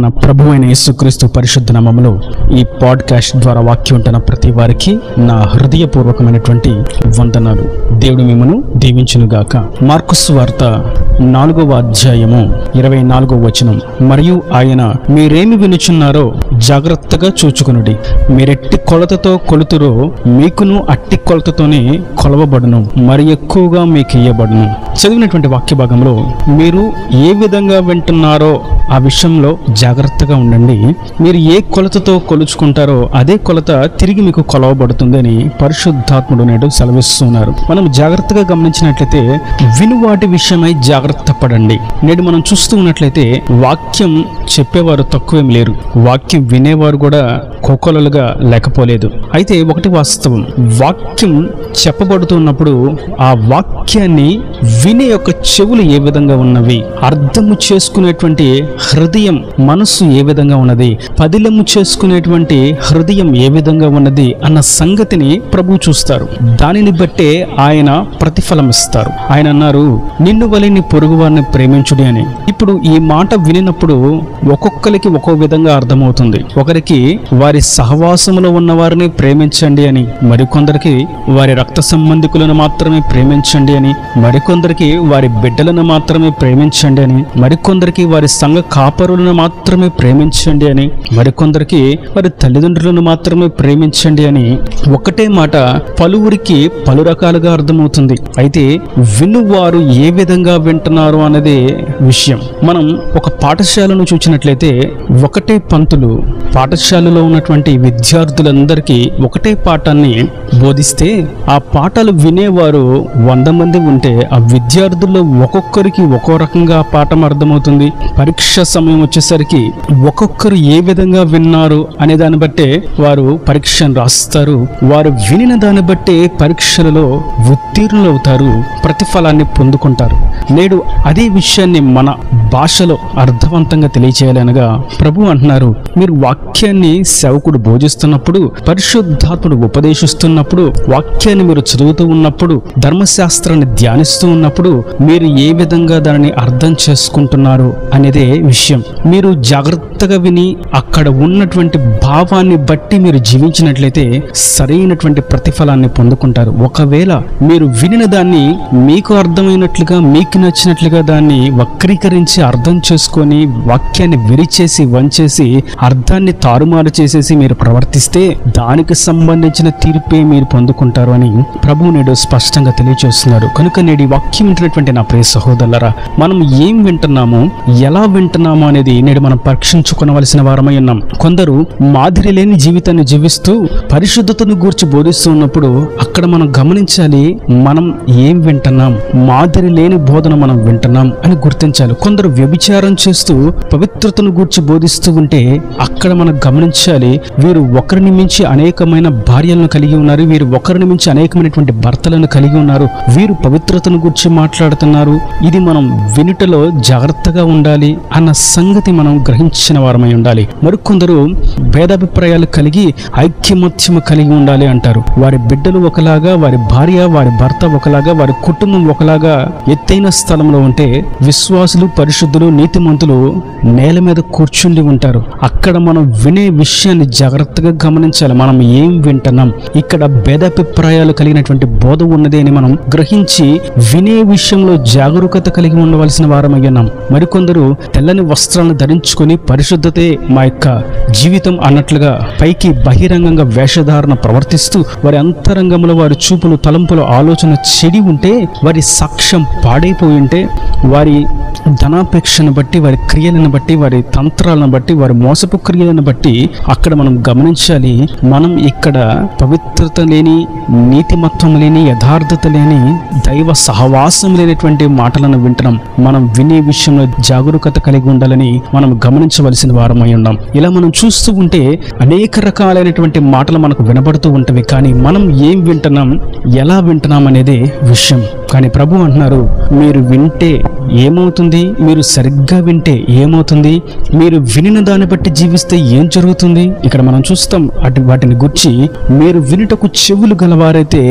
మన ప్రభువైన యేసుక్రీస్తు పరిశుద్ధ నామములో ఈ పాడ్కాస్ట్ ద్వారా వాక్యం ఉంటున్న ప్రతి వారికి నా హృదయపూర్వకమైనటువంటి వందనాలు. దేవుడు మిమ్మను దీవించునుగాక. మార్కు సువార్త 4వ అధ్యాయము 24వ వచనం. మరియు ఆయన, మీరేమి వినుచున్నారో జాగ్రత్తగా చూచుకొనుడి. మీరెట్టి కొలతతో కొలుతురో మీకును అట్టి కొలతతోనే కొలవబడును, మరి ఎక్కువగా మీకు ఇయ్యబడును. చదివినటువంటి వాక్య భాగంలో మీరు ఏ విధంగా వింటున్నారో ఆ విషయంలో జాగ్రత్తగా ఉండండి. మీరు ఏ కొలతతో కొలుచుకుంటారో అదే కొలత తిరిగి మీకు కొలవబడుతుంది అని పరిశుద్ధాత్ముడు నేడు సెలవిస్తున్నారు. మనం జాగ్రత్తగా గమనించినట్లయితే వినువాటి విషయమై జాగ్రత్త పడండి. నేడు మనం చూస్తూ ఉన్నట్లయితే వాక్యం చెప్పేవారు తక్కువేం లేరు, వాక్యం వినేవారు కూడా కోకొలలుగా లేకపోలేదు. అయితే ఒకటి వాస్తవం, వాక్యం చెప్పబడుతున్నప్పుడు ఆ వాక్యాన్ని వినే యొక్క చెవులు ఏ విధంగా ఉన్నవి, అర్థము చేసుకునేటువంటి హృదయం మనస్సు ఏ విధంగా ఉన్నది, పదిలము చేసుకునేటువంటి హృదయం ఏ విధంగా ఉన్నది అన్న సంగతిని ప్రభు చూస్తారు. దానిని బట్టే ఆయన ప్రతిఫలం ఇస్తారు. ఆయన అన్నారు, నిన్ను వలె నీ పొరుగు వారిని ప్రేమించుడి అని. ఇప్పుడు ఈ మాట వినినప్పుడు ఒక్కొక్కరికి ఒక్కో విధంగా అర్థమవుతుంది. ఒకరికి వారి సహవాసములో ఉన్న వారిని ప్రేమించండి అని, మరికొందరికి వారి రక్త సంబంధికులను మాత్రమే ప్రేమించండి అని, మరికొందరికి వారి బిడ్డలను మాత్రమే ప్రేమించండి అని, మరికొందరికి వారి సంఘ కాపరులను మాత్రమే ప్రేమించండి అని, మరికొందరికి వారి తల్లిదండ్రులను మాత్రమే ప్రేమించండి అని ఒకటే మాట పలువురికి పలు రకాలుగా అర్థమవుతుంది. అయితే వినువారు ఏ విధంగా వింటున్నారు అన్నదే విషయం. మనం ఒక పాఠశాలను చూసినట్లయితే ఒకటే పంతులు పాఠశాలలో ఉన్నటువంటి విద్యార్థులందరికీ ఒకటే పాఠాన్ని బోధిస్తే ఆ పాఠాలు వినేవారు 100 మంది ఉంటే ఆ విద్యార్థుల్లో ఒక్కొక్కరికి ఒక్కో రకంగా పాఠం అర్థమవుతుంది. పరీక్ష సమయం వచ్చేసరికి ఒక్కొక్కరు ఏ విధంగా విన్నారు అనే దాన్ని బట్టే వారు పరీక్షను రాస్తారు. వారు వినిన దాన్ని బట్టే పరీక్షలలో ఉత్తీర్ణులవుతారు, ప్రతిఫలాన్ని పొందుకుంటారు. నేడు అదే విషయాన్ని మన భాషలో అర్థవంతంగా తెలియచేయాలనగా ప్రభు అంటున్నారు, మీరు వాక్యాన్ని సేవకుడు బోధిస్తున్నప్పుడు, పరిశుద్ధాత్ముడు ఉపదేశిస్తున్నప్పుడు, వాక్యాన్ని మీరు చదువుతూ ఉన్నప్పుడు, ధర్మశాస్త్రాన్ని ధ్యానిస్తూ ఉన్నప్పుడు మీరు ఏ విధంగా దానిని అర్థం చేసుకుంటున్నారు అనేదే విషయం. మీరు జాగ్రత్తగా విని అక్కడ ఉన్నటువంటి భావాన్ని బట్టి మీరు జీవించినట్లయితే సరైనటువంటి ప్రతిఫలాన్ని పొందుకుంటారు. ఒకవేళ మీరు వినిన దాన్ని మీకు అర్థమైనట్లుగా, మీకు నచ్చినట్లుగా దాన్ని వక్రీకరించి అర్థం చేసుకొని వాక్యాన్ని విరిచేసి వంచేసి అర్థాన్ని తారుమారు చేసేసి మీరు ప్రవర్తిస్తే దానికి సంబంధించిన తీర్పే మీరు పొందుకుంటారు అని ప్రభువు నేడు స్పష్టంగా తెలియజేస్తున్నారు. కనుక నేడు వాక్యం వింటున్నటువంటి నా ప్రియ సహోదరులారా, మనం ఏం వింటున్నాము, ఎలా వింటున్నాము అనేది నేడు మనం పరీక్షించుకోవలసిన వారమై ఉన్నాం. కొందరు మాదిరి లేని జీవితాన్ని జీవిస్తూ పరిశుద్ధతను గూర్చి బోధిస్తూ ఉన్నప్పుడు అక్కడ మనం గమనించాలి, మనం ఏం వింటున్నాం, మాదిరి లేని బోధన మనం వింటున్నాం అని గుర్తించాలి. కొందరు వ్యభిచారం చేస్తూ పవిత్రతను గూర్చి బోధిస్తూ ఉంటే అక్కడ మనం గమనించాలి, వీరు ఒకరిని మించి అనేకమైన భార్యలను కలిగి ఉన్నారు, వీరు ఒకరిని మించి అనేకమైనటువంటి భర్తలను కలిగి ఉన్నారు, వీరు పవిత్రతను గూర్చి మాట్లాడుతున్నారు. ఇది మనం వినుటలో జాగ్రత్తగా ఉండాలి అన్న సంగతి మనం గ్రహించిన వారమై ఉండాలి. మరికొందరు భేదాభిప్రాయాలు కలిగి ఐక్యమత్యము కలిగి ఉండాలి అంటారు. వారి బిడ్డలు ఒకలాగా, వారి భార్య, వారి భర్త ఒకలాగా, వారి కుటుంబం ఒకలాగా ఎత్తైన స్థలంలో ఉంటే విశ్వాసులు, పరిశుద్ధులు, నీతిమంతులు నేల మీద కూర్చుండి ఉంటారు. అక్కడ మనం వినే విషయాన్ని జాగ్రత్తగా గమనించాలి. మనం ఏం వింటున్నాం, ఇక్కడ భేదాభిప్రాయాలు కలిగినటువంటి బోధ ఉన్నది అని మనం గ్రహించి వినే విషయంలో జాగరూకత కలిగి ఉండవలసిన వారమై ఉన్నాం. మరికొందరు తెల్లని వస్త్రాలను ధరించుకొని పరిశుద్ధతే మా యొక్క జీవితం అన్నట్లుగా పైకి బహిరంగంగా వేషధారణ ప్రవర్తిస్తూ వారి అంతరంగంలో వారి చూపులు, తలంపులు, ఆలోచన చెడి ఉంటే, వారి సాక్ష్యం పాడైపోయి ఉంటే, వారి ధనాపేక్షను బట్టి, వారి క్రియలను బట్టి, వారి తంత్రాలను బట్టి, వారి మోసపు క్రియలను బట్టి అక్కడ మనం గమనించాలి, మనం ఇక్కడ పవిత్రత లేని, నీతిమత్వం లేని, యథార్థత లేని, దైవ సహవాసం లేనటువంటి మాటలను వింటున్నాం. మనం వినే విషయంలో జాగరూకత కలిగి ఉండాలని మనం గమనించవలసిన వారమై ఉన్నాం. ఇలా మనం చూస్తూ ఉంటే అనేక రకాలైనటువంటి మాటలు మనకు వినబడుతూ ఉంటవి. కానీ మనం ఏం వింటున్నాం, ఎలా వింటున్నాం అనేది విషయం. కానీ ప్రభు అంటున్నారు, మీరు వింటే ఏమవుతుంది, మీరు సరిగ్గా వింటే ఏమవుతుంది, మీరు వినిన దాన్ని బట్టి జీవిస్తే ఏం జరుగుతుంది. ఇక్కడ మనం చూస్తాం వాటిని గుర్చి, మీరు వినుటకు చెవులు గలవారైతే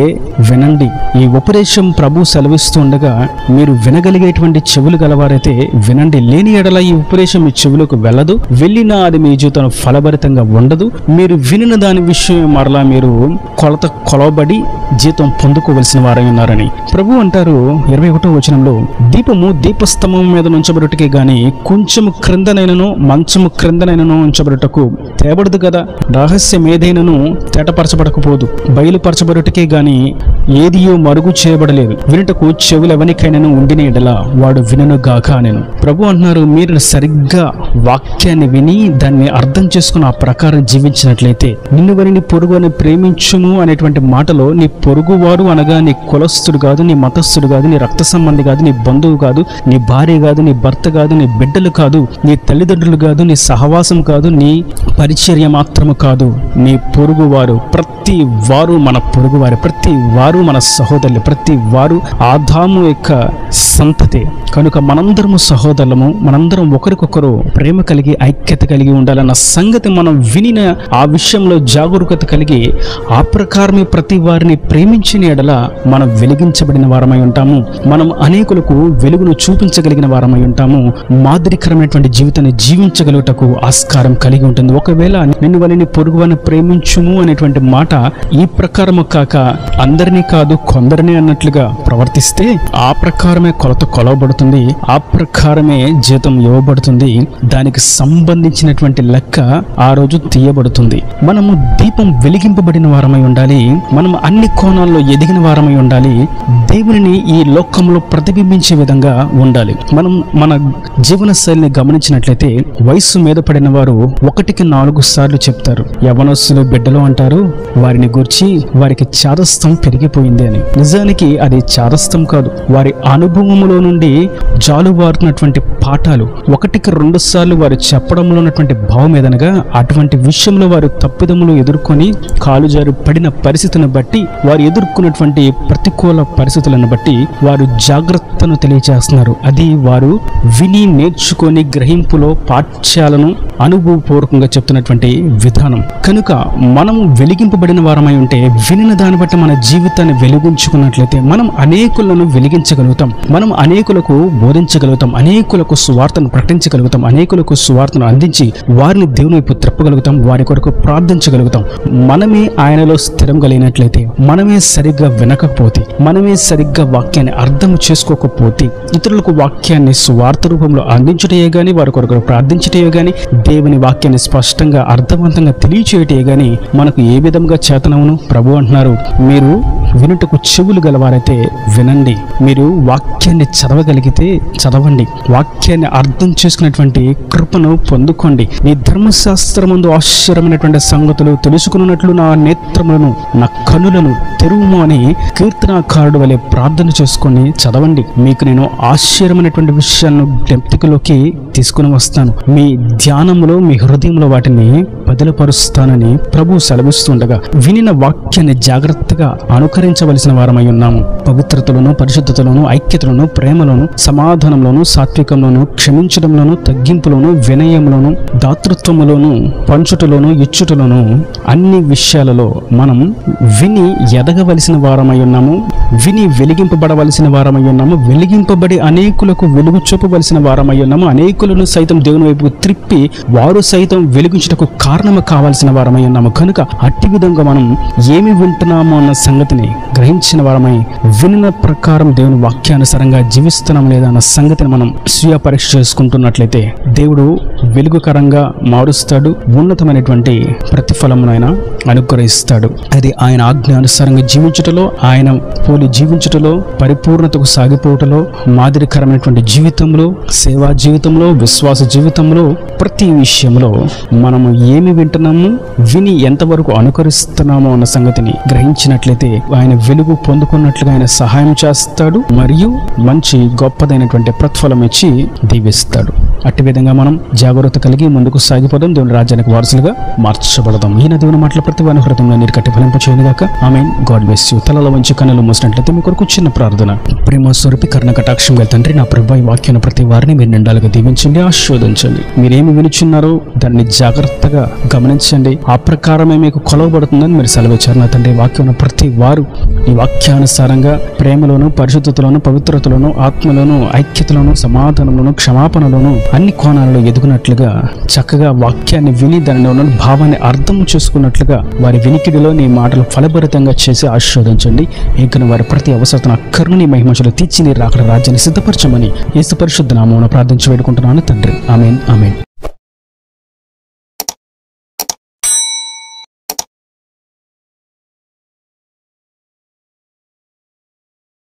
వినండి. ఈ ఉపదేశం ప్రభు సెలవిస్తూ ఉండగా మీరు వినగలిగేటువంటి చెవులు గలవారైతే వినండి. లేని ఎడల ఈ ఉపదేశం మీ చెవులు వెలుగులోకి వెళ్ళదు, వెళ్ళినా అది మీ జీవితంలో ఫలభరితంగా ఉండదు. మీరు వినిన దాని విషయం మరలా మీరు కొలబడి జీతం పొందుకోవలసిన వారై ఉన్నారని ప్రభు అంటారు 21వ వచనంలో, దీపము దీపస్తంభం మీద ఉంచబడుటకే గాని కొంచెము క్రిందనైనను మంచము క్రిందనైనను ఉంచబడుటకు తేబడదు కదా. రహస్యం ఏదైనాను తేటపరచబడకపోదు, బయలుపరచబడుటకే గాని ఏదియో మరుగు చేయబడలేదు. వినుటకు చెవులు ఎవరికైనాను ఉండిన ఎడల వాడు వినును గాక నేను. ప్రభు అంటున్నారు, మీరు సరిగ్గా వాక్యాన్ని విని దాన్ని అర్థం చేసుకుని ఆ ప్రకారం జీవించినట్లయితే, నిన్ను వారిని పొరుగు అని ప్రేమించుము అనేటువంటి మాటలో నీ పొరుగువారు అనగా నీ కులస్తుడు కాదు, నీ మతస్థుడు కాదు, నీ రక్త సంబంధి కాదు, నీ బంధువు కాదు, నీ భార్య కాదు, నీ భర్త కాదు, నీ బిడ్డలు కాదు, నీ తల్లిదండ్రులు కాదు, నీ సహవాసం కాదు, నీ పరిచర్య మాత్రము కాదు, నీ పొరుగువారు. ప్రతి వారు మన పొరుగువారు, ప్రతి వారు మన సహోదరులు, ప్రతి వారు ఆదాము యొక్క సంతతి. కనుక మనందరము సహోదరులము, మనందరం ఒకరికొకరు ప్రేమ కలిగి ఐక్యత కలిగి ఉండాలన్న సంగతి మనం వినిన ఆ విషయంలో జాగరూకత కలిగి ఆ ప్రకారమే ప్రతి వారిని ప్రేమించిన ఎడల మనం వెలిగించబడిన వారమై ఉంటాము. మనం అనేకులకు వెలుగును చూపించగలిగిన వారమై ఉంటాము. మాదిరికరమైనటువంటి జీవితాన్ని జీవించగలుగుటకు ఆస్కారం కలిగి ఉంటుంది. ఒకవేళ నిన్ను వారిని పొరుగువారిని ప్రేమించుము అనేటువంటి మాట ఈ ప్రకారము కాక అందరినీ కాదు కొందరిని అన్నట్లుగా ప్రవర్తిస్తే ఆ ప్రకారమే కొలవబడుతుంది, ఆ ప్రకారమే జీతం ఇవ్వబడుతుంది. దానికి సంబంధించినటువంటి లెక్క ఆ రోజు తీయబడుతుంది. మనము దీపం వెలిగింపబడిన వారమై ఉండాలి. మనం అన్ని కోణాల్లో ఎదిగిన వారమై ఉండాలి. దేవునిని ఈ లోకంలో ప్రతిబింబించే విధంగా ఉండాలి. మనం మన జీవన శైలిని గమనించినట్లయితే వయస్సు మీద పడిన వారు 1కి 4 సార్లు చెప్తారు. యవనస్తులు బిడ్డలు అంటారు వారిని గురించి వారికి చాదస్తం పెరిగిపోయింది అని. నిజానికి అది చాదస్తం కాదు, వారి అనుభవములో నుండి జాలువారుతున్నటువంటి పాఠాలు. 1కి 2 సార్లు వారు చెప్పడంలో ఉన్నటువంటి భావం ఏదనగా అటువంటి విషయంలో వారు తప్పిదములు ఎదుర్కొని కాలు జారి పడిన పరిస్థితిని బట్టి, వారు ఎదుర్కొన్నటువంటి ప్రతికూల పరిస్థితులను బట్టి వారు జాగ్రత్తను తెలియజేస్తున్నారు. అది వారు విని నేర్చుకొని గ్రహింపులో పాఠ్యాలను అనుభవపూర్వకంగా చెప్తున్నటువంటి విధానం. కనుక మనము వెలిగింపబడిన వారమై ఉంటే వినిన దాన్ని బట్టి మన జీవితాన్ని వెలిగించుకున్నట్లయితే మనం అనేకులను వెలిగించగలుగుతాం, మనం అనేకులకు బోధించగలుగుతాం, అనేకులకు సువార్తను ప్రకటించగలుగుతాం, అనేకులకు సువార్తను అందించి వారిని దేవుని వైపు త్రిప్పగలుగుతాం, వారి కొరకు ప్రార్థించగలుగుతాం. మనమే ఆయనలో స్థిరం కలిగినట్లయితే, మనమే సరిగ్గా వినకపోతే, మనమే సరిగ్గా వాక్యాన్ని అర్థం చేసుకోకపోతే, ఇతరులకు వాక్యాన్ని సువార్త రూపంలో అందించటయే గాని, వారి కొరకు ప్రార్థించటయే గాని, దేవుని వాక్యాన్ని స్పష్టంగా అర్థవంతంగా తెలియచేయటే గాని మనకు ఏ విధంగా చేతనవును? ప్రభు అంటున్నారు, మీరు వినుటకు చెవులు గలవారైతే వినండి, మీరు వాక్యాన్ని చదవగలిగితే చదవండి, వాక్యాన్ని అర్థం చేసుకున్నటువంటి కృపను పొందుకోండి. నీ ధర్మశాస్త్రమందు ఆశ్చర్యమైనటువంటి సంగతులు తెలుసుకున్నట్లు నా నేత్రములను నా కనులను తెరువుము అని కీర్తనాకారుడు వలె ప్రార్థన చేసుకొని చదవండి. మీకు నేను ఆశ్చర్యమైనటువంటి విషయాలను డెప్తిలోకి తీసుకుని వస్తాను, మీ ధ్యానంలో మీ హృదయంలో వాటిని బదిలపరుస్తానని ప్రభు సెలవిస్తుండగా వినిన వాక్యాన్ని జాగ్రత్తగా అనుకరించవలసిన వారమై ఉన్నాము. పవిత్రతలోను, పరిశుద్ధతలోను, ఐక్యతలోను, ప్రేమలోను, సమాధానంలోను, సాత్వికంలోను, క్షమించడంలోను, తగ్గింపులోను, వినయంలోను, దాతృత్వములోను, పంచుటలోను, ఇచ్చుటలోను, అన్ని విషయాలలో మనం విని ఎదగవలసిన వారమై ఉన్నాము. విని వెలిగింపబడవలసిన వారమై ఉన్నాము. వెలిగింపబడి అనేకులకు వెలుగు చూపవలసిన వారమై ఉన్నాము. అనేకులను సైతం దేవుని వైపు త్రిప్పి వారు సైతం వెలిగించుటకు కారణము కావాల్సిన వారమై ఉన్నాము. కనుక అట్టి విధంగా మనం ఏమి వింటున్నాము అన్న సంగతిని గ్రహించిన వారమై విన్న ప్రకారం దేవుని వాక్యానుసారంగా జీవిస్తున్నాం లేదా అన్న సంగతిని మనం స్వీయ పరీక్ష చేసుకుంటున్నట్లయితే దేవుడు వెలుగుకరంగా మారుస్తాడు. ఉన్నతమైనటువంటి ప్రతిఫలమును ఆయన అనుగ్రహిస్తాడు. అది ఆయన ఆజ్ఞానుసారంగా జీవించుటలో, ఆయన పోలి జీవించుటలో, పరిపూర్ణతకు సాగిపోవటలో, మాదిరికరమైనటువంటి జీవితంలో, సేవా జీవితంలో, విశ్వాస జీవితంలో, ప్రతి విషయంలో మనము ఏమి వింటున్నాము, విని ఎంతవరకు అనుకరిస్తున్నామో అన్న సంగతిని గ్రహించినట్లయితే ఆయన వెలుగు పొందుకున్నట్లుగా ఆయన సహాయం చేస్తాడు మరియు మంచి గొప్పదైనటువంటి ప్రతిఫలం ఇచ్చి దీవిస్తాడు. అట్టి విధంగా మనం జాగ్రత్త కలిగి ముందుకు సాగిపోదాం. దేవుని రాజ్యానికి వారసులుగా మార్చబడదాం. ఈయన దేవుని మాటల ప్రతి వారి హృదయంలో నీరు కట్టి ఫలింపచేయను గాక. ఆమేన్. God bless you. తలలో వంచి కన్నులు మూసినట్లయితే మీ కొరకు చిన్న ప్రార్థన. ప్రేమ స్వరూపి కరుణ కటాక్షం గల తండ్రి, నా ప్రభు ఈ వాక్యాన్ని ప్రతి వారిని మీరు నిండాలుగా దీవించండి, ఆశీర్వదించండి. మీరేమి వినుచున్నారో దాన్ని జాగ్రత్తగా గమనించండి. ఆ ప్రకారమే మీకు కొలవబడుతుందని మీరు సెలవిచ్చారు నా తండ్రి. వాక్యం ప్రతి వారు ఈ వాక్యానుసారంగా ప్రేమలోను, పరిశుద్ధతలోను, పవిత్రతలోను, ఆత్మలోను, ఐక్యతలోను, సమాధానంలోను, క్షమాపణలోను అన్ని కోణాలలో ఎదుగునట్లుగా చక్కగా వాక్యాన్ని విని దానిలో ఉన్న భావాన్ని అర్థం చేసుకున్నట్లుగా వారి వినికిడిలో నీ మాటలు ఫలభరితంగా చేసి ఆశీర్వదించండి. ఇంకా వారి ప్రతి అవసరతను అక్కర్ను నీ మహిమలో తీర్చి నీ రాకడ రాజ్యాన్ని సిద్ధపరచమని యేసు పరిశుద్ధ నామమున ప్రార్థించి వేడుకుంటున్నాను తండ్రి. ఆమేన్, ఆమేన్.